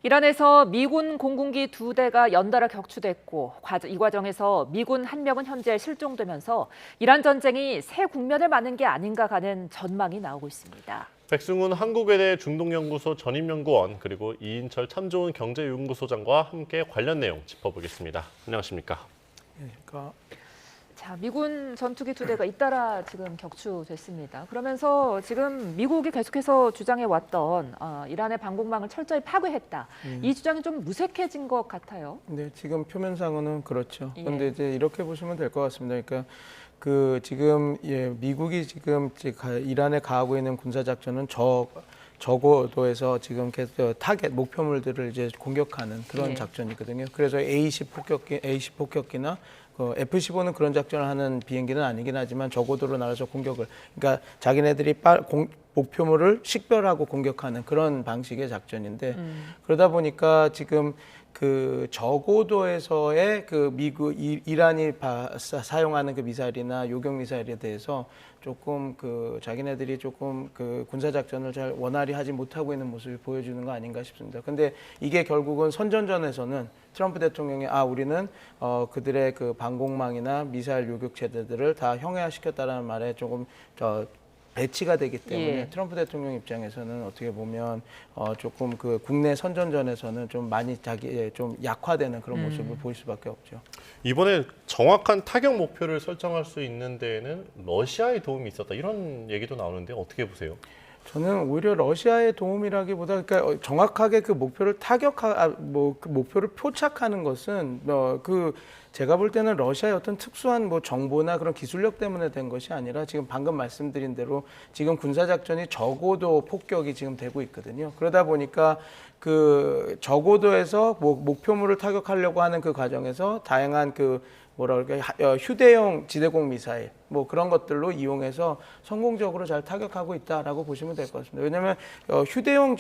이란에서 미군 공군기 2대가 연달아 격추됐고 이 과정에서 미군 1명은 현재 실종되면서 이란 전쟁이 새 국면을 맞는 게 아닌가 하는 전망이 나오고 있습니다. 백승훈 한국외대 중동연구소 전임연구원 그리고 이인철 참 좋은 경제연구소장과 함께 관련 내용 짚어보겠습니다. 안녕하십니까? 그러니까 자, 미군 전투기 2대가 잇따라 지금 격추됐습니다. 그러면서 지금 미국이 계속해서 주장해왔던 이란의 방공망을 철저히 파괴했다. 이 주장이 좀 무색해진 것 같아요. 네, 지금 표면상으로는 그렇죠. 예. 그런데 이제 이렇게 보시면 될 것 같습니다. 그러니까 지금 미국이 지금 이란에 가하고 있는 군사 작전은 저고도에서 지금 계속 타겟 목표물들을 이제 공격하는 그런 예. 작전이거든요. 그래서 A10 폭격기나 F-15는 그런 작전을 하는 비행기는 아니긴 하지만 저고도로 날아서 공격을, 그러니까 자기네들이 목표물을 식별하고 공격하는 그런 방식의 작전인데 그러다 보니까 지금 저고도에서의 이란이 사용하는 그 미사일이나 요격 미사일에 대해서 조금 자기네들이 조금 군사 작전을 잘 원활히 하지 못하고 있는 모습을 보여주는 거 아닌가 싶습니다. 근데 이게 결국은 선전전에서는 트럼프 대통령이 우리는 그들의 그 방공망이나 미사일 요격 체제들을 다 형해화시켰다라는 말에 조금 배치가 되기 때문에 예. 트럼프 대통령 입장에서는 어떻게 보면 조금 국내 선전전에서는 좀 많이 좀 약화되는 그런 모습을 보일 수밖에 없죠. 이번에 정확한 타격 목표를 설정할 수 있는 데에는 러시아의 도움이 있었다. 이런 얘기도 나오는데 어떻게 보세요? 저는 오히려 러시아의 도움이라기보다 그러니까 정확하게 그 목표를 그 목표를 표착하는 것은 제가 볼 때는 러시아의 어떤 특수한 정보나 그런 기술력 때문에 된 것이 아니라 지금 방금 말씀드린 대로 지금 군사 작전이 저고도 폭격이 지금 되고 있거든요. 그러다 보니까 저고도에서 목표물을 타격하려고 하는 그 과정에서 다양한 휴대용 지대공 미사일 그런 것들로 이용해서 성공적으로 잘 타격하고 있다라고 보시면 될 것 같습니다. 왜냐하면 휴대용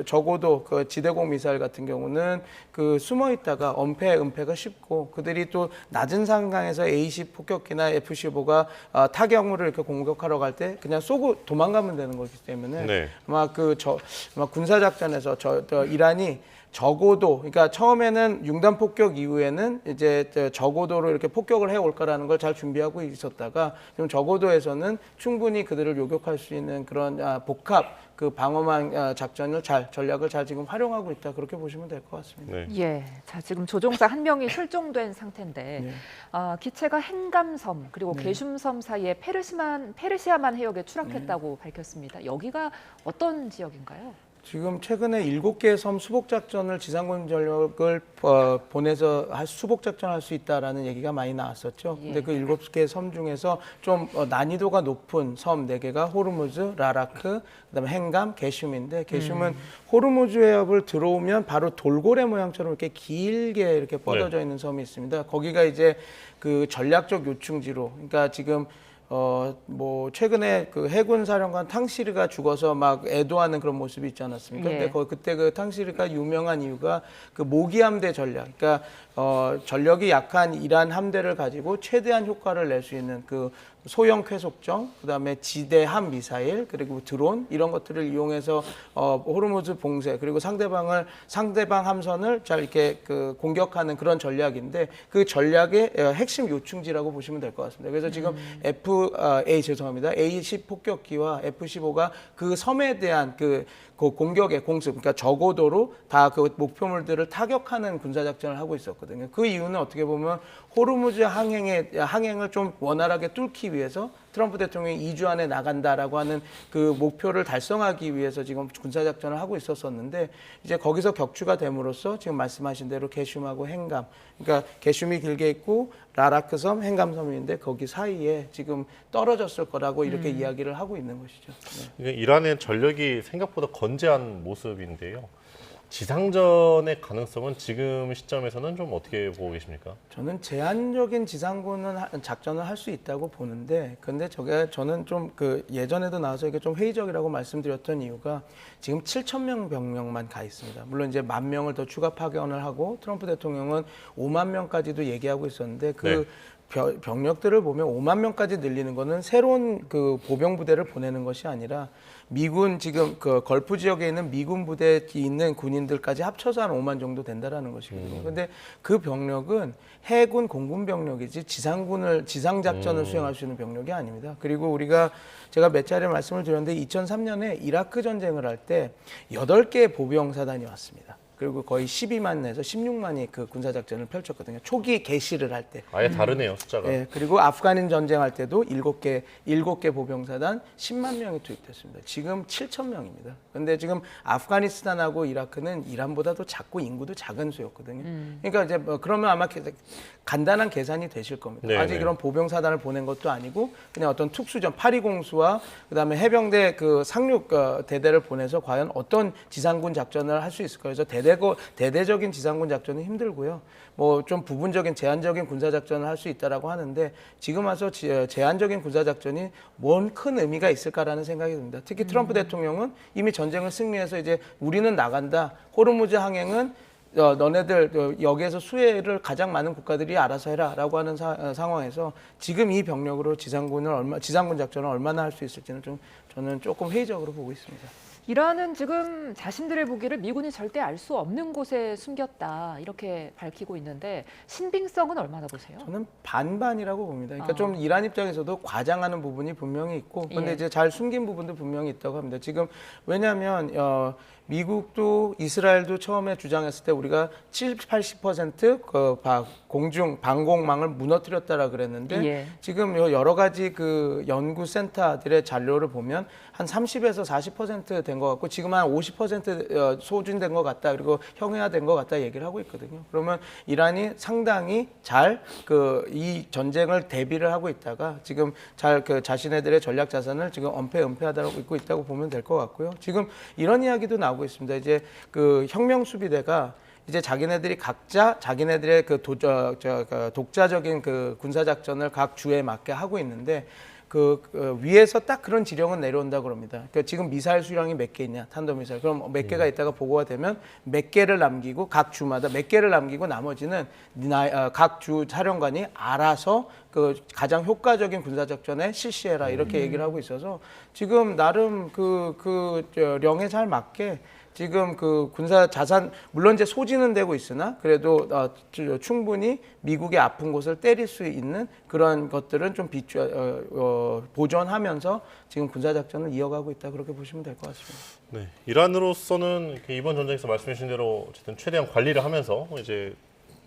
저고도 지대공 미사일 같은 경우는 숨어 있다가 은폐가 쉽고 그들이 또 낮은 상황에서 A10 폭격기나 F-15가 타격물을 이렇게 공격하러 갈 때 그냥 쏘고 도망가면 되는 거기 때문에 네. 아마 군사 작전에서 이란이 저고도, 그러니까 처음에는 융단 폭격 이후에는 이제 저고도로 이렇게 폭격을 해올 거라는 걸 잘 준비하고 있었다가 지금 저고도에서는 충분히 그들을 요격할 수 있는 그런 복합 방어망 전략을 잘 지금 활용하고 있다, 그렇게 보시면 될 것 같습니다. 네. 예, 자 지금 조종사 1명이 실종된 상태인데 네. 기체가 hengam섬 그리고 네. 게슘섬 사이에 페르시아만 해역에 추락했다고 밝혔습니다. 여기가 어떤 지역인가요? 지금 최근에 7개의 섬 수복 작전을 지상군 전력을 보내서 수복 작전할 수 있다라는 얘기가 많이 나왔었죠. 예. 근데 그 7개의 섬 중에서 좀 난이도가 높은 섬 4개가 호르무즈, 라라크, 그다음에 hen감, 게슘인데 게슘은 호르무즈 해협을 들어오면 바로 돌고래 모양처럼 이렇게 길게 이렇게 뻗어져 있는 섬이 있습니다. 거기가 이제 전략적 요충지로, 그러니까 지금 최근에 해군 사령관 탕시르가 죽어서 막 애도하는 그런 모습이 있지 않았습니까? 예. 근데 그때 탕시르가 유명한 이유가 모기함대 전략, 그러니까 전력이 약한 이란 함대를 가지고 최대한 효과를 낼 수 있는 소형 쾌속정, 그다음에 지대함 미사일, 그리고 드론 이런 것들을 이용해서 호르무즈 봉쇄, 그리고 상대방 함선을 잘 이렇게 공격하는 그런 전략인데 그 전략의 핵심 요충지라고 보시면 될 것 같습니다. 그래서 지금 A10 폭격기와 F-15가 그 섬에 대한 공격의 공습, 그러니까 저고도로 다 목표물들을 타격하는 군사작전을 하고 있었거든요. 그 이유는 어떻게 보면 호르무즈 항행을 좀 원활하게 뚫기 위해서 트럼프 대통령이 2주 안에 나간다라고 하는 목표를 달성하기 위해서 지금 군사작전을 하고 있었는데 이제 거기서 격추가 됨으로써 지금 말씀하신 대로 게슘하고 hen감, 그러니까 게슘이 길게 있고 라라크섬, hengam섬인데 거기 사이에 지금 떨어졌을 거라고 이렇게 이야기를 하고 있는 것이죠. 네. 이란의 전력이 생각보다 건재한 모습인데요. 지상전의 가능성은 지금 시점에서는 좀 어떻게 보고 계십니까? 저는 제한적인 지상군은 작전을 할 수 있다고 보는데, 근데 저는 좀 예전에도 나와서 이게 좀 회의적이라고 말씀드렸던 이유가 지금 7,000명 병력만 가 있습니다. 물론 이제 10,000명을 더 추가 파견을 하고 트럼프 대통령은 5만 명까지도 얘기하고 있었는데 네. 병력들을 보면 5만 명까지 늘리는 거는 새로운 그 보병 부대를 보내는 것이 아니라 미군 지금 그 걸프 지역에 있는 미군 부대에 있는 군인들까지 합쳐서 한 5만 정도 된다라는 것이거든요. 그런데 그 병력은 해군 공군 병력이지 지상 작전을 수행할 수 있는 병력이 아닙니다. 그리고 우리가 제가 몇 차례 말씀을 드렸는데 2003년에 이라크 전쟁을 할 때 8개의 보병 사단이 왔습니다. 그리고 거의 12만에서 16만이 그 군사작전을 펼쳤거든요. 초기 개시를 할 때. 아예 다르네요, 숫자가. 네, 그리고 아프가닌 전쟁할 때도 7개 보병사단 10만 명이 투입됐습니다. 지금 7천 명입니다. 그런데 지금 아프가니스탄하고 이라크는 이란보다도 작고 인구도 작은 수였거든요. 그러니까 이제 뭐 그러면 아마 간단한 계산이 되실 겁니다. 네네. 아직 그런 보병사단을 보낸 것도 아니고 그냥 어떤 특수전 파리공수와 그다음에 해병대 그 상륙 대대를 보내서 과연 어떤 지상군 작전을 할 수 있을까요? 그래서 대대적인 지상군 작전은 힘들고요. 뭐 좀 부분적인 제한적인 군사 작전을 할 수 있다라고 하는데 지금 와서 제한적인 군사 작전이 뭔 큰 의미가 있을까라는 생각이 듭니다. 특히 트럼프 대통령은 이미 전쟁을 승리해서 이제 우리는 나간다. 호르무즈 항행은 너네들 여기에서 수혜를 가장 많은 국가들이 알아서 해라라고 하는 상황에서 지금 이 병력으로 지상군 작전을 얼마나 할 수 있을지는 좀 저는 조금 회의적으로 보고 있습니다. 이란은 지금 자신들의 무기를 미군이 절대 알 수 없는 곳에 숨겼다 이렇게 밝히고 있는데 신빙성은 얼마나 보세요? 저는 반반이라고 봅니다. 그러니까 좀 이란 입장에서도 과장하는 부분이 분명히 있고, 근데 예. 이제 잘 숨긴 부분도 분명히 있다고 합니다. 지금 왜냐하면 미국도 이스라엘도 처음에 주장했을 때 우리가 70, 80% 그 공중 방공망을 무너뜨렸다라 그랬는데 예. 지금 여러 가지 그 연구 센터들의 자료를 보면 한 30에서 40% 된 것 같고 지금 한 50% 소진된 것 같다. 그리고 형해화된 것 같다 얘기를 하고 있거든요. 그러면 이란이 상당히 잘 이 전쟁을 대비를 하고 있다가 지금 잘 그 자신네들의 전략 자산을 지금 은폐하다고 있고 있다고 보면 될 것 같고요. 지금 이런 이야기도 나오고 있습니다. 이제 그 혁명 수비대가 이제 자기네들이 각자 자기네들의 그 독자적인 그 군사 작전을 각 주에 맞게 하고 있는데 위에서 딱 그런 지령은 내려온다 그럽니다. 그러니까 지금 미사일 수량이 몇 개 있냐, 탄도미사일. 그럼 몇 개가 있다가 보고가 되면 몇 개를 남기고 각 주마다 몇 개를 남기고 나머지는 각 주 사령관이 알아서 그 가장 효과적인 군사 작전에 실시해라 이렇게 얘기를 하고 있어서 지금 나름 령에 잘 맞게 지금 그 군사 자산 물론 이제 소진은 되고 있으나 그래도 충분히 미국의 아픈 곳을 때릴 수 있는 그런 것들은 좀 보존하면서 지금 군사 작전을 이어가고 있다 그렇게 보시면 될 것 같습니다. 네, 이란으로서는 이번 전쟁에서 말씀해 주신 대로 어쨌든 최대한 관리를 하면서 이제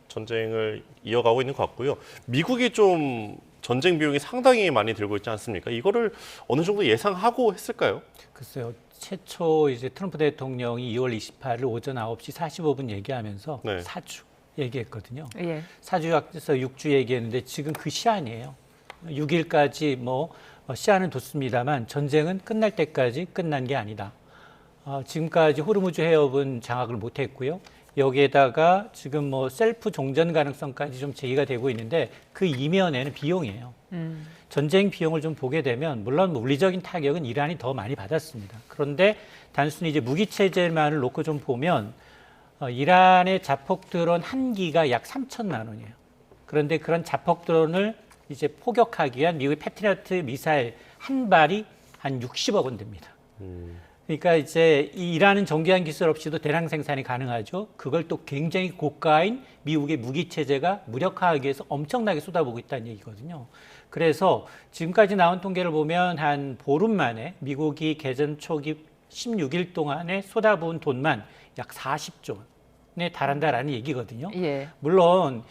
전쟁을 이어가고 있는 것 같고요. 미국이 좀 전쟁 비용이 상당히 많이 들고 있지 않습니까? 이거를 어느 정도 예상하고 했을까요? 글쎄요. 최초 이제 트럼프 대통령이 2월 28일 오전 9시 45분 얘기하면서 네. 4주 얘기했거든요. 예. 4주에서 6주 얘기했는데 지금 그 시한이에요. 6일까지 시한은 뒀습니다만 전쟁은 끝날 때까지 끝난 게 아니다. 지금까지 호르무즈 해협은 장악을 못했고요. 여기에다가 지금 셀프 종전 가능성까지 좀 제기가 되고 있는데 그 이면에는 비용이에요. 전쟁 비용을 좀 보게 되면 물론 물리적인 타격은 이란이 더 많이 받았습니다. 그런데 단순히 이제 무기 체제만을 놓고 좀 보면 이란의 자폭 드론 한 기가 약 3천만 원이에요. 그런데 그런 자폭 드론을 이제 포격하기 위한 미국의 패트리어트 미사일 한 발이 한 60억 원 됩니다. 그러니까 이제 이 이란은 정교한 기술 없이도 대량 생산이 가능하죠. 그걸 또 굉장히 고가인 미국의 무기 체제가 무력화하기 위해서 엄청나게 쏟아부고 있다는 얘기거든요. 그래서 지금까지 나온 통계를 보면 한 보름 만에 미국이 개전 초기 16일 동안에 쏟아부은 돈만 약 40조 원에 달한다라는 얘기거든요. 예. 물론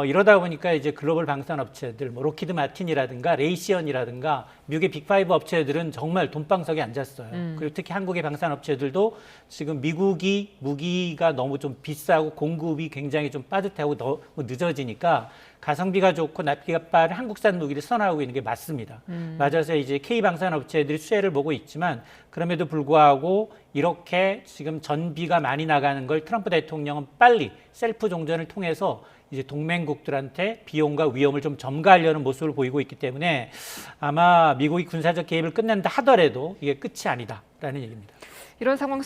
이러다 보니까 이제 글로벌 방산 업체들, 로키드 마틴이라든가 레이시언이라든가 미국의 빅5 업체들은 정말 돈방석에 앉았어요. 그리고 특히 한국의 방산 업체들도 지금 미국이 무기가 너무 좀 비싸고 공급이 굉장히 좀 빠듯하고 너무 늦어지니까 가성비가 좋고 납기가 빠른 한국산 무기를 선호하고 있는 게 맞습니다. 맞아서 이제 K 방산 업체들이 수혜를 보고 있지만 그럼에도 불구하고 이렇게 지금 전비가 많이 나가는 걸 트럼프 대통령은 빨리 셀프 종전을 통해서 이제 동맹국들한테 비용과 위험을 좀 점가하려는 모습을 보이고 있기 때문에 아마 미국이 군사적 개입을 끝낸다 하더라도 이게 끝이 아니다라는 얘기입니다. 이런 상황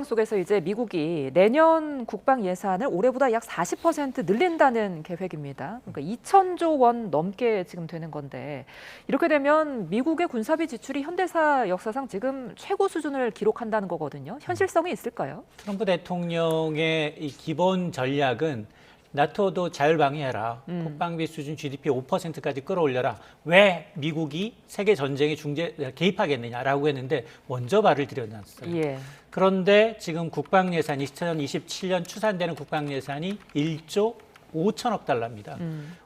속에서 이제 미국이 내년 국방 예산을 올해보다 약 40% 늘린다는 계획입니다. 그러니까 2천조 원 넘게 지금 되는 건데 이렇게 되면 미국의 군사비 지출이 현대사 역사상 지금 최고 수준을 기록한다는 거거든요. 현실성이 있을까요? 트럼프 대통령의 이 기본 전략은 나토도 자율방위해라. 국방비 수준 GDP 5%까지 끌어올려라. 왜 미국이 세계 전쟁에 개입하겠느냐라고 했는데 먼저 발을 들여놨어요. 예. 그런데 지금 국방 예산 2027년 추산되는 국방 예산이 1조 5천억 달러입니다.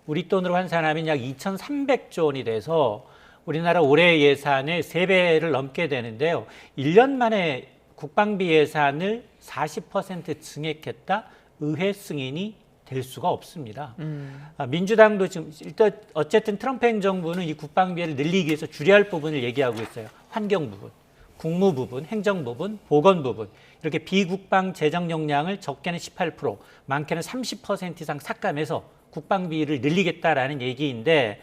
우리 돈으로 환산하면 약 2,300조 원이 돼서 우리나라 올해 예산의 3배를 넘게 되는데요. 1년 만에 국방비 예산을 40% 증액했다. 의회 승인이 될 수가 없습니다. 민주당도 지금 일단 어쨌든 트럼프 행정부는 이 국방비를 늘리기 위해서 줄여야 할 부분을 얘기하고 있어요. 환경 부분, 국무 부분, 행정 부분, 보건 부분 이렇게 비국방 재정 역량을 적게는 18%, 많게는 30% 이상 삭감해서 국방비를 늘리겠다라는 얘기인데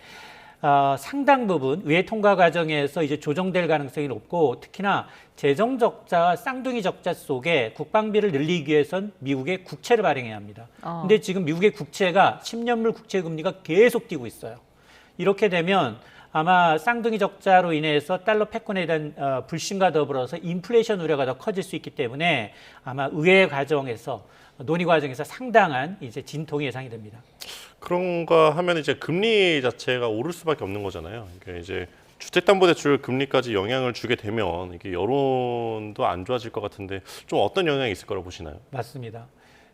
상당 부분 의회 통과 과정에서 이제 조정될 가능성이 높고 특히나 재정 적자와 쌍둥이 적자 속에 국방비를 늘리기 위해선 미국의 국채를 발행해야 합니다. 근데 지금 미국의 국채가 10년물 국채 금리가 계속 뛰고 있어요. 이렇게 되면 아마 쌍둥이 적자로 인해서 달러 패권에 대한 불신과 더불어서 인플레이션 우려가 더 커질 수 있기 때문에 아마 의회 과정에서 논의 과정에서 상당한 이제 진통이 예상이 됩니다. 그런가 하면 이제 금리 자체가 오를 수밖에 없는 거잖아요. 그러니까 이제 주택담보대출 금리까지 영향을 주게 되면 이게 여론도 안 좋아질 것 같은데 좀 어떤 영향이 있을 거라고 보시나요? 맞습니다.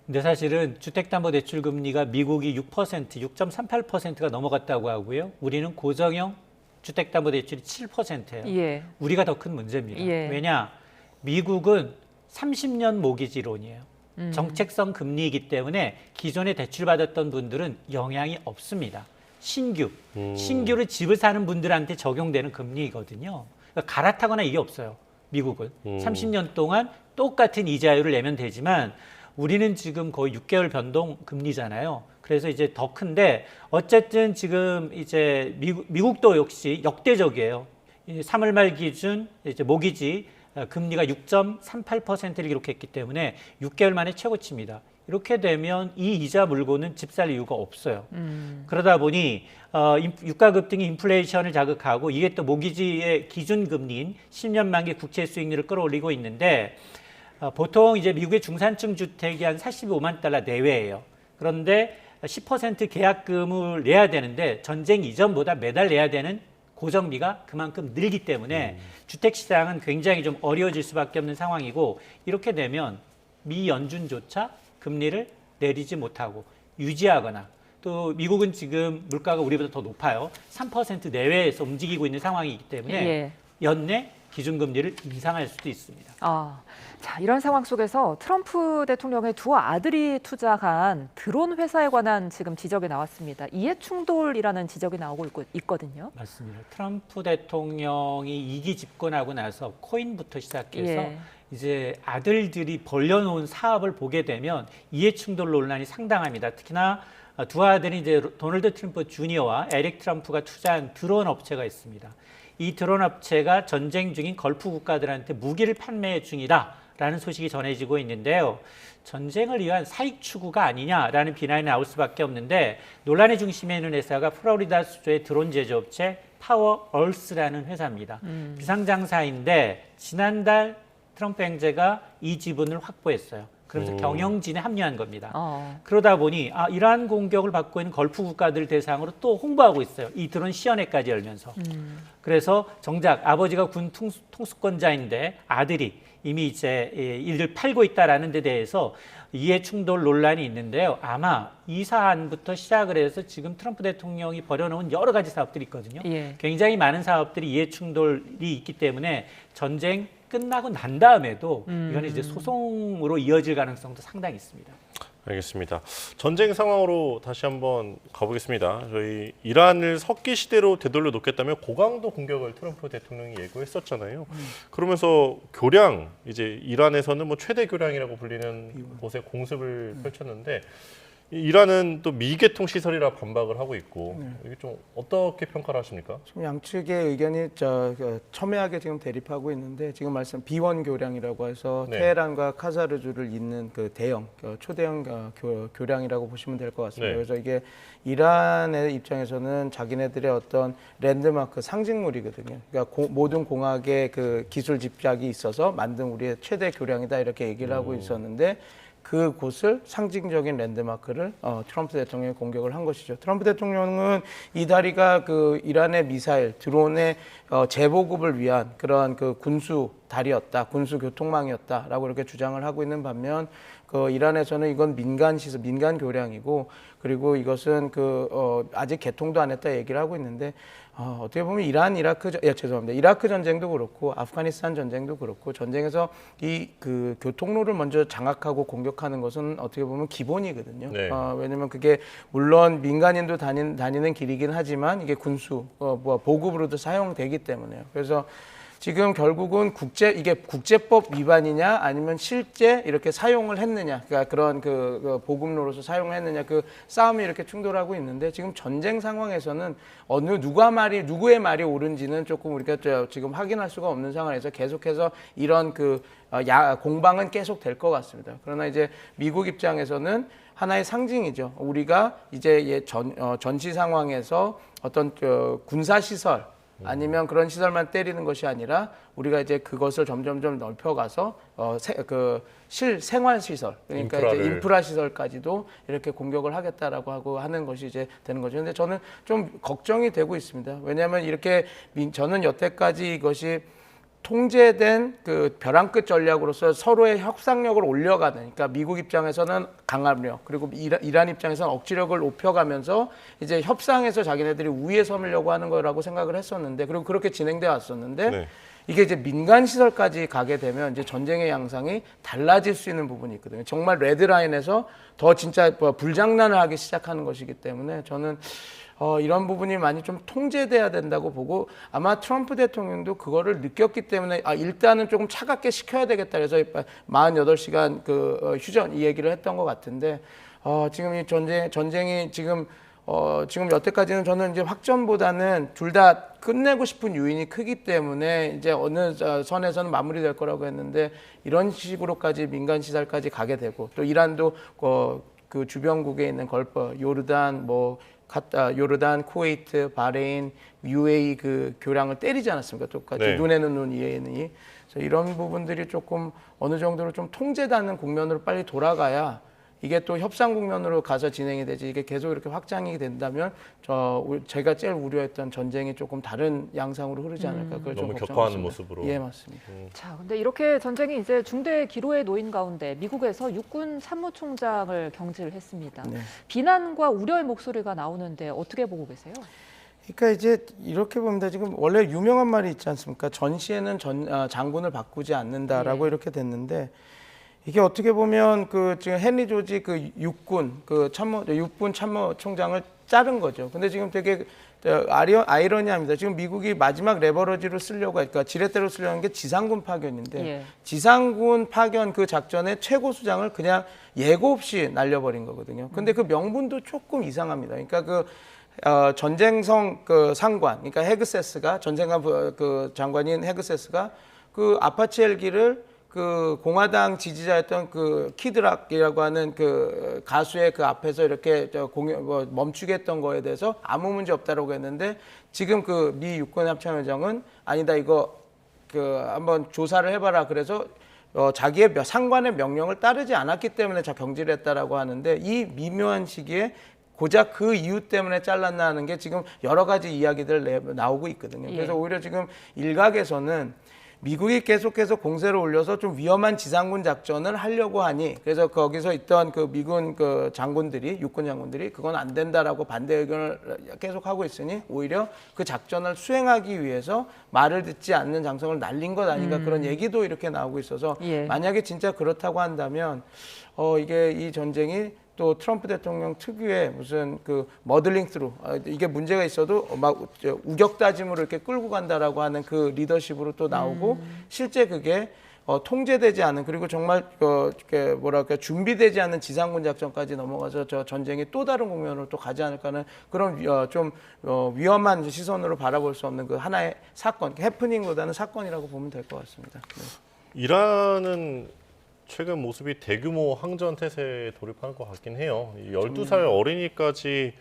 근데 사실은 주택담보대출 금리가 미국이 6%, 6.38%가 넘어갔다고 하고요. 우리는 고정형 주택담보대출이 7%예요. 예. 우리가 더 큰 문제입니다. 예. 왜냐? 미국은 30년 모기지론이에요. 정책성 금리이기 때문에 기존에 대출받았던 분들은 영향이 없습니다. 신규로 집을 사는 분들한테 적용되는 금리거든요. 그러니까 갈아타거나 이게 없어요. 미국은 30년 동안 똑같은 이자율을 내면 되지만 우리는 지금 거의 6개월 변동 금리잖아요. 그래서 이제 더 큰데 어쨌든 지금 이제 미국도 역시 역대적이에요. 3월 말 기준 이제 모기지 금리가 6.38%를 기록했기 때문에 6개월 만에 최고치입니다. 이렇게 되면 이 이자 물고는 집 살 이유가 없어요. 그러다 보니 유가 급등이 인플레이션을 자극하고 이게 또 모기지의 기준 금리인 10년 만기 국채 수익률을 끌어올리고 있는데 보통 이제 미국의 중산층 주택이 한 45만 달러 내외예요. 그런데 10% 계약금을 내야 되는데 전쟁 이전보다 매달 내야 되는 고정비가 그만큼 늘기 때문에 주택시장은 굉장히 좀 어려워질 수밖에 없는 상황이고 이렇게 되면 미 연준조차 금리를 내리지 못하고 유지하거나 또 미국은 지금 물가가 우리보다 더 높아요. 3% 내외에서 움직이고 있는 상황이기 때문에 예. 연내 기준금리를 인상할 수도 있습니다. 자, 이런 상황 속에서 트럼프 대통령의 두 아들이 투자한 드론 회사에 관한 지금 지적이 나왔습니다. 이해 충돌이라는 지적이 나오고 있거든요. 맞습니다. 트럼프 대통령이 2기 집권하고 나서 코인부터 시작해서 예. 이제 아들들이 벌려놓은 사업을 보게 되면 이해 충돌 논란이 상당합니다. 특히나 두 아들이 이제 도널드 트럼프 주니어와 에릭 트럼프가 투자한 드론 업체가 있습니다. 이 드론 업체가 전쟁 중인 걸프 국가들한테 무기를 판매 중이다라는 소식이 전해지고 있는데요. 전쟁을 위한 사익 추구가 아니냐라는 비난이 나올 수밖에 없는데 논란의 중심에 있는 회사가 플로리다 수조의 드론 제조업체 파워 얼스라는 회사입니다. 비상장사인데 지난달 트럼프 행제가 이 지분을 확보했어요. 그러면서 경영진에 합류한 겁니다. 그러다 보니 이러한 공격을 받고 있는 걸프 국가들 대상으로 또 홍보하고 있어요. 이 드론 시연회까지 열면서. 그래서 정작 아버지가 군 통수권자인데 아들이 이미 이제 이를 팔고 있다라는 데 대해서 이해 충돌 논란이 있는데요. 아마 이 사안부터 시작을 해서 지금 트럼프 대통령이 벌여놓은 여러 가지 사업들이 있거든요. 예. 굉장히 많은 사업들이 이해 충돌이 있기 때문에 전쟁 끝나고 난 다음에도 이건 이제 소송으로 이어질 가능성도 상당히 있습니다. 알겠습니다. 전쟁 상황으로 다시 한번 가보겠습니다. 저희 이란을 석기 시대로 되돌려 놓겠다며 고강도 공격을 트럼프 대통령이 예고했었잖아요. 그러면서 교량, 이제 이란에서는 뭐 최대 교량이라고 불리는 곳에 공습을 펼쳤는데 이란은 또 미개통 시설이라 반박을 하고 있고 이게 좀 어떻게 평가를 하십니까? 지금 양측의 의견이 첨예하게 지금 대립하고 있는데 지금 말씀 비원 교량이라고 해서 네. 테헤란과 카자르주를 잇는 그 대형 초대형 교량이라고 보시면 될 것 같습니다. 네. 그래서 이게 이란의 입장에서는 자기네들의 어떤 랜드마크 상징물이거든요. 그러니까 모든 공학의 그 기술 집약이 있어서 만든 우리의 최대 교량이다 이렇게 얘기를 하고 있었는데. 그곳을 상징적인 랜드마크를 트럼프 대통령이 공격을 한 것이죠. 트럼프 대통령은 이 다리가 그 이란의 미사일, 드론의 재보급을 위한 그런 그 군수 다리였다, 군수 교통망이었다라고 이렇게 주장을 하고 있는 반면 그 이란에서는 이건 민간 시설, 민간 교량이고 그리고 이것은 아직 개통도 안 했다 얘기를 하고 있는데 어떻게 보면 이라크 전쟁도 그렇고 아프가니스탄 전쟁도 그렇고 전쟁에서 이 그 교통로를 먼저 장악하고 공격하는 것은 어떻게 보면 기본이거든요. 네. 왜냐면 그게 물론 민간인도 다니는 길이긴 하지만 이게 군수 보급으로도 사용되기 때문에요. 그래서 지금 결국은 이게 국제법 위반이냐 아니면 실제 이렇게 사용을 했느냐, 그러니까 그런 그 보급로로서 사용을 했느냐 그 싸움이 이렇게 충돌하고 있는데 지금 전쟁 상황에서는 누구의 말이 옳은지는 조금 우리가 지금 확인할 수가 없는 상황에서 계속해서 이런 공방은 계속 될 것 같습니다. 그러나 이제 미국 입장에서는 하나의 상징이죠. 우리가 이제 전시 상황에서 어떤 군사 시설 아니면 그런 시설만 때리는 것이 아니라 우리가 이제 그것을 점점점 넓혀가서 생활 시설 그러니까 이제 인프라 시설까지도 이렇게 공격을 하겠다라고 하고 하는 것이 이제 되는 거죠. 근데 저는 좀 걱정이 되고 있습니다. 왜냐하면 이렇게 저는 여태까지 이것이 통제된 그 벼랑 끝 전략으로서 서로의 협상력을 올려가는, 그러니까 미국 입장에서는 강압력, 그리고 이란 입장에서는 억지력을 높여가면서 이제 협상에서 자기네들이 우위에 서려고 하는 거라고 생각을 했었는데, 그리고 그렇게 진행돼 왔었는데, 네. 이게 이제 민간 시설까지 가게 되면 이제 전쟁의 양상이 달라질 수 있는 부분이 있거든요. 정말 레드라인에서 더 진짜 불장난을 하기 시작하는 것이기 때문에 저는 이런 부분이 많이 좀 통제돼야 된다고 보고 아마 트럼프 대통령도 그거를 느꼈기 때문에 일단은 조금 차갑게 식혀야 되겠다 그래서 48시간 휴전 이 얘기를 했던 것 같은데 지금 이 전쟁이 지금 여태까지는 저는 이제 확전보다는 둘 다 끝내고 싶은 요인이 크기 때문에 이제 어느 선에서는 마무리될 거라고 했는데 이런 식으로까지 민간 시설까지 가게 되고 또 이란도 그 주변국에 있는 걸프, 요르단, 요르단, 쿠웨이트, 바레인, UAE 그 교량을 때리지 않았습니까? 똑같이 네. 눈에는 눈, 이에는 이. 그래서 이런 부분들이 조금 어느 정도로 좀 통제되는 국면으로 빨리 돌아가야 이게 또 협상 국면으로 가서 진행이 되지 이게 계속 이렇게 확장이 된다면 제가 제일 우려했던 전쟁이 조금 다른 양상으로 흐르지 않을까 그걸 좀 너무 걱정하고 격화하는 있습니다. 모습으로. 예, 맞습니다. 자, 근데 이렇게 전쟁이 이제 중대 기로에 놓인 가운데 미국에서 육군 참모총장을 경질을 했습니다. 네. 비난과 우려의 목소리가 나오는데 어떻게 보고 계세요? 그러니까 이제 이렇게 봅니다. 지금 원래 유명한 말이 있지 않습니까? 전시에는 장군을 바꾸지 않는다라고 예. 이렇게 됐는데 이게 어떻게 보면 지금 헨리 조지 육군 참모총장을 자른 거죠. 근데 지금 되게 아이러니합니다. 지금 미국이 마지막 레버러지로 쓰려고 그러니까 지렛대로 쓰려는 게 지상군 파견인데 예. 지상군 파견 그 작전의 최고 수장을 그냥 예고 없이 날려버린 거거든요. 근데 그 명분도 조금 이상합니다. 그러니까 전쟁성 상관, 그러니까 헤그세스가 전쟁관 장관인 헤그세스가 아파치 헬기를 공화당 지지자였던 키드락이라고 하는 가수의 앞에서 이렇게 멈추게 했던 거에 대해서 아무 문제 없다라고 했는데 지금 미 육군 합참의장은 아니다 이거 한번 조사를 해봐라 그래서 자기의 상관의 명령을 따르지 않았기 때문에 경질했다라고 하는데 이 미묘한 시기에 고작 그 이유 때문에 잘랐나 하는 게 지금 여러 가지 이야기들 나오고 있거든요. 예. 그래서 오히려 지금 일각에서는 미국이 계속해서 공세를 올려서 좀 위험한 지상군 작전을 하려고 하니 그래서 거기서 있던 미군 장군들이 육군 장군들이 그건 안 된다라고 반대 의견을 계속 하고 있으니 오히려 그 작전을 수행하기 위해서 말을 듣지 않는 장성을 날린 것 아닌가 그런 얘기도 이렇게 나오고 있어서 예. 만약에 진짜 그렇다고 한다면 이게 이 전쟁이 또 트럼프 대통령 특유의 무슨 머들링 스루 이게 문제가 있어도 막 우격다짐으로 이렇게 끌고 간다라고 하는 리더십으로 또 나오고 실제 그게 통제되지 않은 그리고 정말 이렇게 뭐랄까 준비되지 않은 지상군 작전까지 넘어가서 저 전쟁이 또 다른 국면으로 또 가지 않을까는 그런 좀 위험한 시선으로 바라볼 수 없는 그 하나의 사건, 해프닝보다는 사건이라고 보면 될 것 같습니다. 네. 이란은 최근 모습이 대규모 항전 태세에 돌입하는 것 같긴 해요. 12살 어린이까지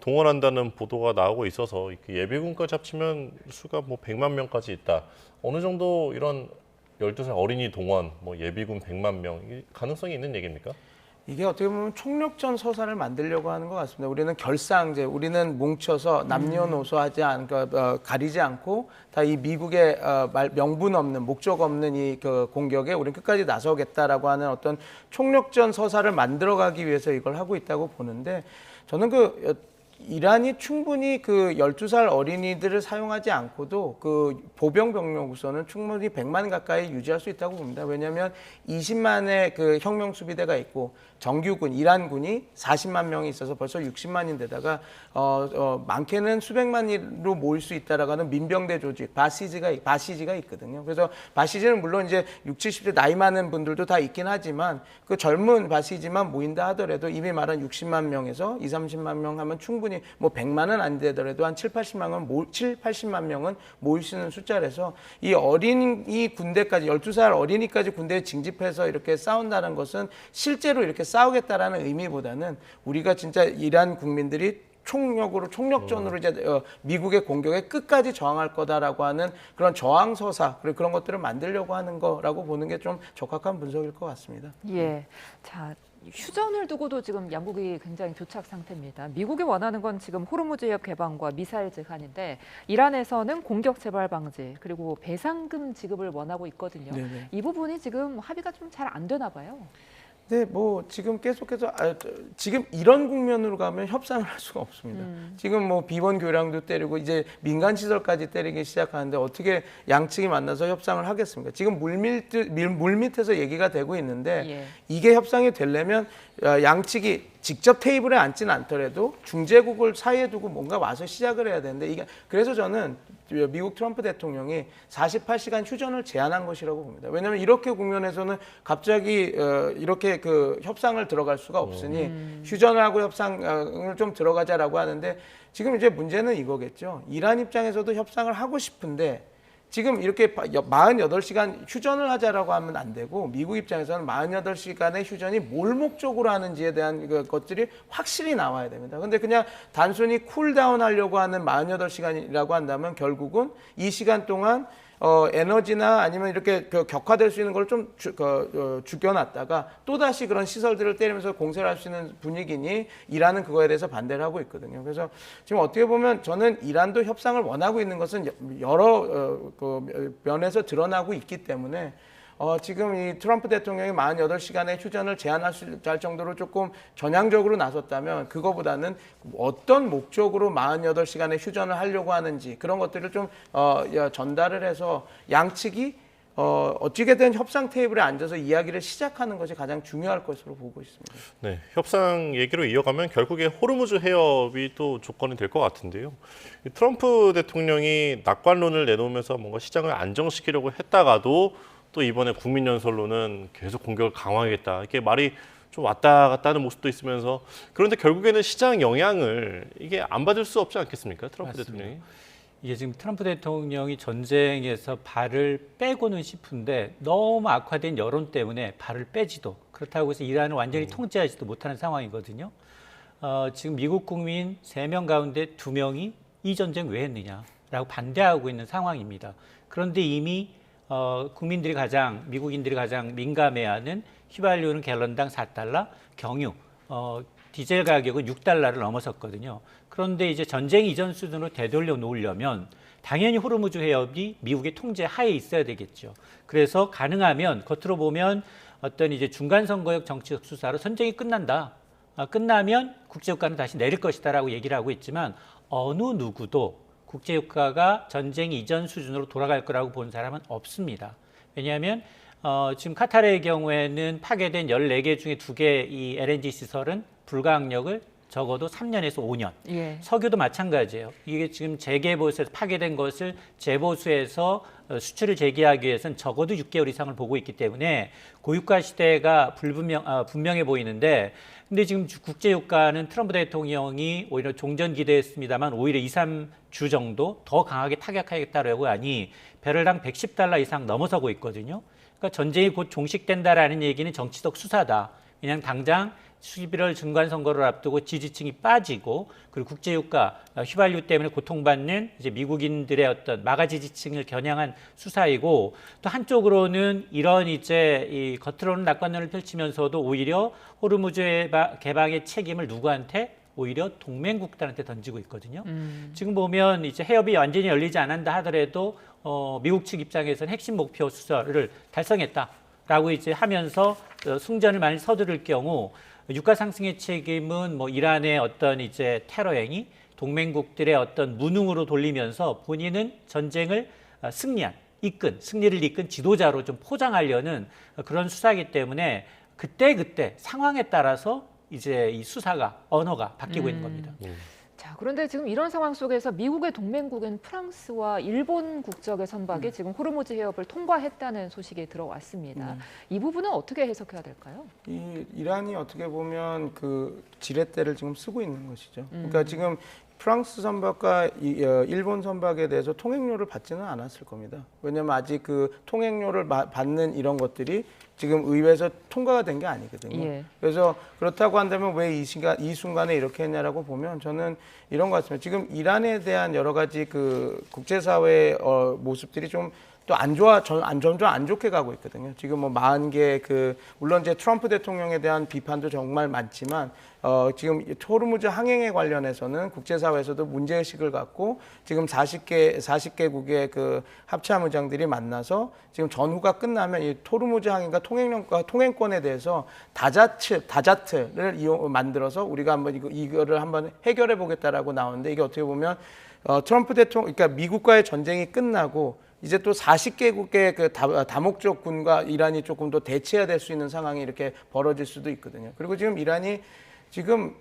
동원한다는 보도가 나오고 있어서 예비군까지 합치면 수가 뭐 100만 명까지 있다. 어느 정도 이런 12살 어린이 동원, 뭐 예비군 100만 명, 이게 가능성이 있는 얘기입니까? 이게 어떻게 보면 총력전 서사를 만들려고 하는 것 같습니다. 우리는 결사항제, 우리는 뭉쳐서 남녀노소하지 가리지 않고 다 이 미국의 명분 없는 목적 없는 이 그 공격에 우리는 끝까지 나서겠다라고 하는 어떤 총력전 서사를 만들어가기 위해서 이걸 하고 있다고 보는데 저는 이란이 충분히 그 12살 어린이들을 사용하지 않고도 그 보병 병력 우선은 충분히 100만 가까이 유지할 수 있다고 봅니다. 왜냐하면 20만의 그 혁명 수비대가 있고 정규군 이란군이 40만 명이 있어서 벌써 60만인데다가 많게는 수백만으로 모일 수 있다라고 하는 민병대 조직 바시지가 있거든요. 그래서 바시지는 물론 이제 60, 70대 나이 많은 분들도 다 있긴 하지만 그 젊은 바시지만 모인다 하더라도 이미 말한 60만 명에서 20, 30만 명 하면 충분히 뭐 100만은 안 되더라도 한 7, 80만 명은 모일 수 있는 숫자라서 이 어린이 군대까지 12살 어린이까지 군대에 징집해서 이렇게 싸운다는 것은 실제로 이렇게 싸우겠다라는 의미보다는 우리가 진짜 이란 국민들이 총력전으로 이제 미국의 공격에 끝까지 저항할 거다라고 하는 그런 저항 서사 그리고 그런 것들을 만들려고 하는 거라고 보는 게 좀 적합한 분석일 것 같습니다. 예. 자, 휴전을 두고도 지금 양국이 굉장히 교착 상태입니다. 미국이 원하는 건 지금 호르무즈 해협 개방과 미사일 제한인데 이란에서는 공격 재발 방지 그리고 배상금 지급을 원하고 있거든요. 네네. 이 부분이 지금 합의가 좀 잘 안 되나 봐요. 네, 뭐 지금 계속해서 지금 이런 국면으로 가면 협상을 할 수가 없습니다. 지금 뭐 비번 교량도 때리고 이제 민간 시설까지 때리기 시작하는데 어떻게 양측이 만나서 협상을 하겠습니까? 지금 물 밑에서 얘기가 되고 있는데 예. 이게 협상이 되려면 양측이 직접 테이블에 앉지는 않더라도 중재국을 사이에 두고 뭔가 와서 시작을 해야 되는데 이게 그래서 저는 미국 트럼프 대통령이 48시간 휴전을 제안한 것이라고 봅니다. 왜냐하면 이렇게 국면에서는 갑자기 이렇게 그 협상을 들어갈 수가 없으니 휴전을 하고 협상을 좀 들어가자라고 하는데 지금 이제 문제는 이거겠죠. 이란 입장에서도 협상을 하고 싶은데 지금 이렇게 48시간 휴전을 하자라고 하면 안 되고 미국 입장에서는 48시간의 휴전이 뭘 목적으로 하는지에 대한 것들이 확실히 나와야 됩니다. 근데 그냥 단순히 쿨다운 하려고 하는 48시간이라고 한다면 결국은 이 시간 동안 에너지나 아니면 이렇게 격화될 수 있는 걸 좀 죽여놨다가 또다시 그런 시설들을 때리면서 공세를 할 수 있는 분위기니 이란은 그거에 대해서 반대를 하고 있거든요. 그래서 지금 어떻게 보면 저는 이란도 협상을 원하고 있는 것은 여러 면에서 드러나고 있기 때문에 지금 이 트럼프 대통령이 48시간의 휴전을 제한할 수 있을 정도로 조금 전향적으로 나섰다면 그거보다는 어떤 목적으로 48시간의 휴전을 하려고 하는지 그런 것들을 좀 전달을 해서 양측이 어찌게든 협상 테이블에 앉아서 이야기를 시작하는 것이 가장 중요할 것으로 보고 있습니다. 네, 협상 얘기로 이어가면 결국에 호르무즈 해협이 또 조건이 될 것 같은데요. 트럼프 대통령이 낙관론을 내놓으면서 뭔가 시장을 안정시키려고 했다가도 또 이번에 국민연설로는 계속 공격을 강화하겠다. 이렇게 말이 좀 왔다 갔다 하는 모습도 있으면서 그런데 결국에는 시장 영향을 이게 안 받을 수 없지 않겠습니까? 트럼프 맞습니다. 대통령이. 이게 지금 트럼프 대통령이 전쟁에서 발을 빼고는 싶은데 너무 악화된 여론 때문에 발을 빼지도 그렇다고 해서 이란을 완전히 통제하지도 못하는 상황이거든요. 지금 미국 국민 3명 가운데 2명이 이 전쟁 왜 했느냐라고 반대하고 있는 상황입니다. 그런데 이미 미국인들이 가장 민감해하는 휘발유는 갤런당 4달러, 경유, 디젤 가격은 6달러를 넘어섰거든요. 그런데 이제 전쟁 이전 수준으로 되돌려 놓으려면 당연히 호르무즈 해협이 미국의 통제 하에 있어야 되겠죠. 그래서 가능하면 겉으로 보면 어떤 이제 중간 선거역 정치적 수사로 전쟁이 끝난다. 끝나면 국제유가는 다시 내릴 것이다라고 얘기를 하고 있지만 어느 누구도 국제유가가 전쟁 이전 수준으로 돌아갈 거라고 본 사람은 없습니다. 왜냐하면 지금 카타르의 경우에는 파괴된 14개 중에 2개 이 LNG 시설은 불가항력을 적어도 3년에서 5년. 예. 석유도 마찬가지예요. 이게 지금 재개보수에서 파괴된 것을 재보수해서 수출을 재개하기 위해서는 적어도 6개월 이상을 보고 있기 때문에 고유가 시대가 분명해 보이는데 근데 지금 국제유가는 트럼프 대통령이 오히려 종전 기대했습니다만 오히려 2, 3주 정도 더 강하게 타격하겠다라고 하니 배럴당 110달러 이상 넘어서고 있거든요. 그러니까 전쟁이 곧 종식된다라는 얘기는 정치적 수사다. 그냥 당장 11월 중간선거를 앞두고 지지층이 빠지고 그리고 국제유가 휘발유 때문에 고통받는 이제 미국인들의 어떤 마가 지지층을 겨냥한 수사이고 또 한쪽으로는 이런 이제 이 겉으로는 낙관론을 펼치면서도 오히려 호르무즈 개방의 책임을 누구한테 오히려 동맹국들한테 던지고 있거든요. 지금 보면 이제 해협이 완전히 열리지 않았다 하더라도 미국 측 입장에서는 핵심 목표 수설을 달성했다라고 이제 하면서 승전을 많이 서두를 경우 유가 상승의 책임은 뭐 이란의 어떤 이제 테러 행위, 동맹국들의 어떤 무능으로 돌리면서 본인은 전쟁을 승리를 이끈 지도자로 좀 포장하려는 그런 수사이기 때문에 그때 상황에 따라서 이제 이 수사가 언어가 바뀌고 있는 겁니다. 자, 그런데 지금 이런 상황 속에서 미국의 동맹국인 프랑스와 일본 국적의 선박이 지금 호르무즈 해협을 통과했다는 소식이 들어왔습니다. 이 부분은 어떻게 해석해야 될까요? 이란이 어떻게 보면 그 지렛대를 지금 쓰고 있는 것이죠. 그러니까 지금 프랑스 선박과 일본 선박에 대해서 통행료를 받지는 않았을 겁니다. 왜냐하면 아직 그 통행료를 받는 이런 것들이 지금 의회에서 통과가 된 게 아니거든요. 예. 그래서 그렇다고 한다면 왜 이 순간에 이렇게 했냐라고 보면 저는 이런 것 같습니다. 지금 이란에 대한 여러 가지 그 국제사회의 모습들이 좀 또 점점 안 좋게 가고 있거든요. 지금 뭐 40개 물론 이제 트럼프 대통령에 대한 비판도 정말 많지만 지금 호르무즈 항행에 관련해서는 국제사회에서도 문제의식을 갖고 지금 40개국의 그 합참의장들이 만나서 지금 전후가 끝나면 이 호르무즈 항행과 통행권에 대해서 다자트를 만들어서 우리가 한번 이거를 한번 해결해 보겠다라고 나오는데 이게 어떻게 보면 트럼프 대통령, 그러니까 미국과의 전쟁이 끝나고 이제 또 40개국의 그 다목적 군과 이란이 조금 더 대치해야 될 수 있는 상황이 이렇게 벌어질 수도 있거든요. 그리고 지금 이란이 지금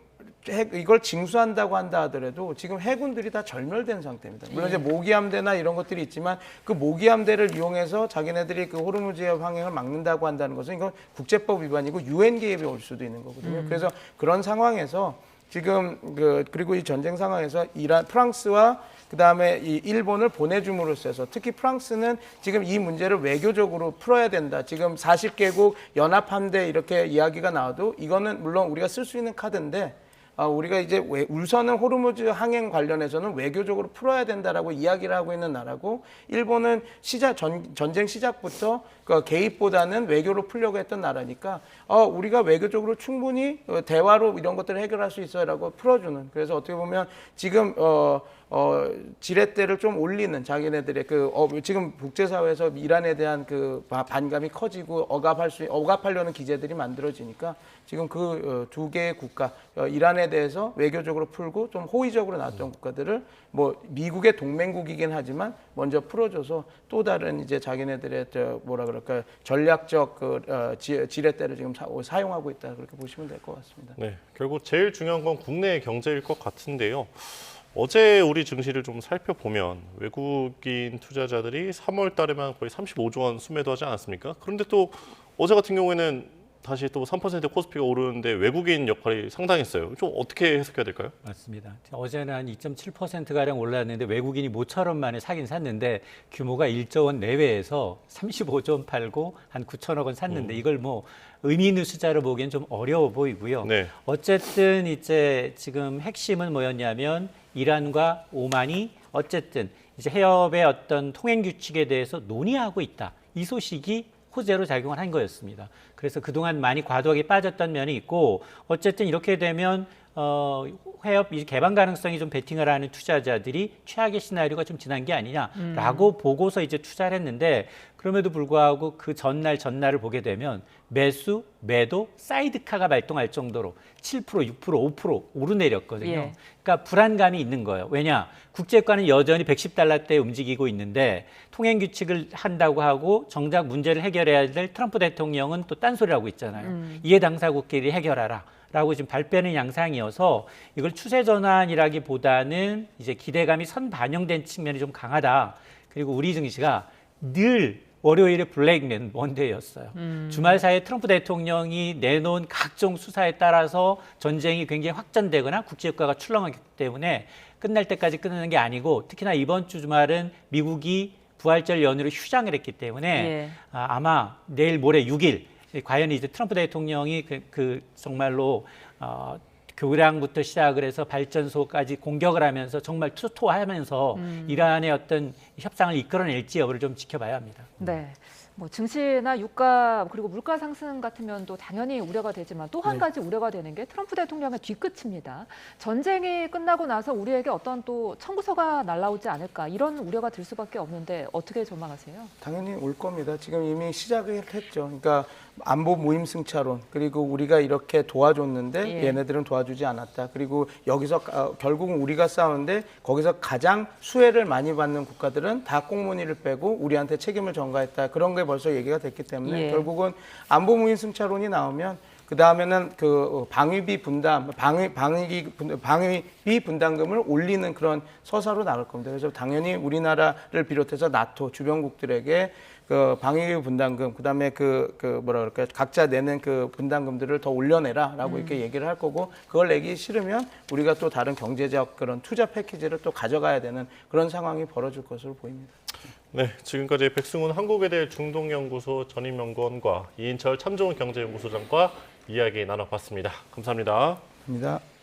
이걸 징수한다고 한다 하더라도 지금 해군들이 다 절멸된 상태입니다. 물론 이제 모기함대나 이런 것들이 있지만 그 모기함대를 이용해서 자기네들이 그 호르무즈 해협 항행을 막는다고 한다는 것은 이건 국제법 위반이고 유엔 개입이 올 수도 있는 거거든요. 그래서 그런 상황에서 지금 그리고 이 전쟁 상황에서 프랑스와 그다음에 이 일본을 보내줌으로써 해서 특히 프랑스는 지금 이 문제를 외교적으로 풀어야 된다. 지금 40개국 연합함대 이렇게 이야기가 나와도 이거는 물론 우리가 쓸 수 있는 카드인데 우리가 이제 우선은 호르무즈 항행 관련해서는 외교적으로 풀어야 된다라고 이야기를 하고 있는 나라고 일본은 전쟁 시작부터 그 개입보다는 외교로 풀려고 했던 나라니까 우리가 외교적으로 충분히 대화로 이런 것들을 해결할 수 있어요라고 풀어주는 그래서 어떻게 보면 지금 지렛대를 좀 올리는 자기네들의 지금 국제사회에서 이란에 대한 그 반감이 커지고 억압하려는 기제들이 만들어지니까 지금 그 두 개의 국가 이란에 대해서 외교적으로 풀고 좀 호의적으로 나왔던 국가들을 뭐 미국의 동맹국이긴 하지만 먼저 풀어줘서 또 다른 이제 자기네들의 전략적 지렛대를 지금 사용하고 있다 그렇게 보시면 될 것 같습니다. 네, 결국 제일 중요한 건 국내 경제일 것 같은데요. 어제 우리 증시를 좀 살펴보면 외국인 투자자들이 3월 달에만 거의 35조 원 순매도하지 않았습니까? 그런데 또 어제 같은 경우에는 다시 또 3% 코스피가 오르는데 외국인 역할이 상당했어요. 좀 어떻게 해석해야 될까요? 맞습니다. 어제는 한 2.7%가량 올랐는데 외국인이 모처럼 만에 사긴 샀는데 규모가 1조 원 내외에서 35조 원 팔고 한 9천억 원 샀는데 이걸 뭐 의미 있는 숫자로 보기엔 좀 어려워 보이고요. 네. 어쨌든 이제 지금 핵심은 뭐였냐면 이란과 오만이 어쨌든 이제 해협의 어떤 통행 규칙에 대해서 논의하고 있다. 이 소식이 호재로 작용을 한 거였습니다. 그래서 그동안 많이 과도하게 빠졌던 면이 있고 어쨌든 이렇게 되면 해협 개방 가능성이 좀 베팅을 하는 투자자들이 최악의 시나리오가 좀 지난 게 아니냐라고 보고서 이제 투자를 했는데 그럼에도 불구하고 그 전날을 보게 되면 매수, 매도, 사이드카가 발동할 정도로 7%, 6%, 5% 오르내렸거든요. 예. 그러니까 불안감이 있는 거예요. 왜냐? 국제유가는 여전히 110달러대에 움직이고 있는데 통행 규칙을 한다고 하고 정작 문제를 해결해야 될 트럼프 대통령은 또 딴소리를 하고 있잖아요. 이해 당사국끼리 해결하라. 라고 지금 발표하는 양상이어서 이걸 추세 전환이라기보다는 이제 기대감이 선반영된 측면이 좀 강하다. 그리고 우리 증시가 늘 월요일에 블랙 먼데이였어요. 주말 사이에 트럼프 대통령이 내놓은 각종 수사에 따라서 전쟁이 굉장히 확전되거나 국제효과가 출렁하기 때문에 끝날 때까지 끝나는 게 아니고 특히나 이번 주 주말은 미국이 부활절 연휴로 휴장을 했기 때문에 예. 아마 내일 모레 6일 과연 이제 트럼프 대통령이 정말로 교량부터 시작을 해서 발전소까지 공격을 하면서 정말 투토하면서 이란의 어떤 협상을 이끌어낼지 여부를 좀 지켜봐야 합니다. 네. 뭐 증시나 유가 그리고 물가 상승 같은 면도 당연히 우려가 되지만 또 한 가지 우려가 되는 게 트럼프 대통령의 뒤끝입니다. 전쟁이 끝나고 나서 우리에게 어떤 또 청구서가 날라오지 않을까 이런 우려가 들 수밖에 없는데 어떻게 전망하세요? 당연히 올 겁니다. 지금 이미 시작을 했죠. 그러니까 안보 무임승차론 그리고 우리가 이렇게 도와줬는데 예. 얘네들은 도와주지 않았다. 그리고 여기서 결국은 우리가 싸우는데 거기서 가장 수혜를 많이 받는 국가들은 다 꽁무니를 빼고 우리한테 책임을 전가했다. 그런 게 벌써 얘기가 됐기 때문에 예. 결국은 안보 무임승차론이 나오면 그 다음에는 그 방위비 분담, 방위비 분담금을 올리는 그런 서사로 나갈 겁니다. 그래서 당연히 우리나라를 비롯해서 나토 주변국들에게 그 방위비 분담금, 그다음에 뭐라 그럴까요? 각자 내는 그 분담금들을 더 올려내라라고 이렇게 얘기를 할 거고 그걸 내기 싫으면 우리가 또 다른 경제적 그런 투자 패키지를 또 가져가야 되는 그런 상황이 벌어질 것으로 보입니다. 네, 지금까지 백승훈 한국외대 중동연구소 전임연구원과 이인철 참좋은 경제연구소장과 이야기 나눠봤습니다. 감사합니다. 감사합니다.